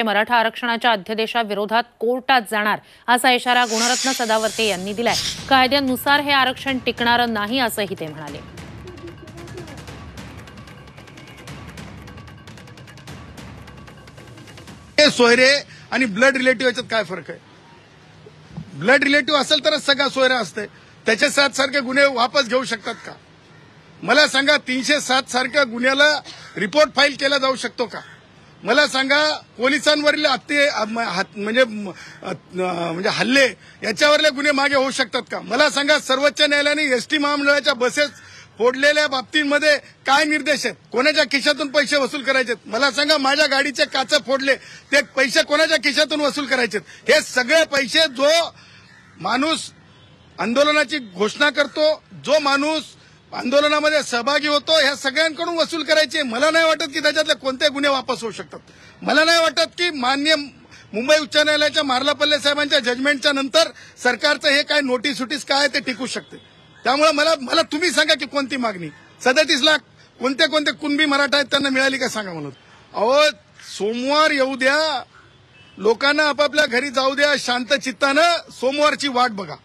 मराठा आरक्षणाच्या अध्यादेशाविरोधात कोर्टात जाणार असा इशारा गुणरत्न सदावर्ते यांनी दिलाय। कायद्यानुसार हे आरक्षण टिकणार नाही असंही ते म्हणाले। सोयरे आणि ब्लड रिलेटिव्ह याच्यात काय फरक आहे? ब्लड रिलेटिव्ह असेल तरच सगळा सोयरा असते। त्याचे 7 सारखे गुन्हे वापस घेऊ शकतात का? मला सांगा, 307 सारख्या गुन्ह्याला रिपोर्ट फाईल केला जाऊ शकतो का? मला सांगा, पोलिसांवरील म्हणजे हल्ले याच्यावरले गुन्हे मागे होऊ शकतात का? मला सांगा, सर्वोच्च न्यायालयाने एसटी महामंडळाच्या बसेस फोडलेल्या बाबतींमध्ये काय निर्देश आहेत? कोणाच्या खिशातून पैसे वसूल करायचे? मला सांगा, माझ्या गाडीचे काच फोडले, ते पैसे कोणाच्या खिशातून वसूल करायचे? हे सगळे पैसे जो माणूस आंदोलनाची घोषणा करतो, जो माणूस आंदोलनामध्ये सहभागी होतो, ह्या सगळ्यांकडून वसूल करायचे। मला नाही वाटत की त्याच्यातले कोणते गुन्हे वापस होऊ शकतात। मला नाही वाटत की माननीय मुंबई उच्च न्यायालयाच्या मार्लापल्ले साहेबांच्या जजमेंटच्या नंतर सरकारचं हे काय नोटीस काय ते टिकू शकते। त्यामुळे मला तुम्ही सांगा की कोणती मागणी 37 लाख कोणते कुणबी मराठा आहेत त्यांना मिळाली का सांगा म्हणून। अहो, सोमवार येऊ द्या, लोकांना आपापल्या घरी जाऊ द्या, शांत चित्तानं सोमवारची वाट बघा।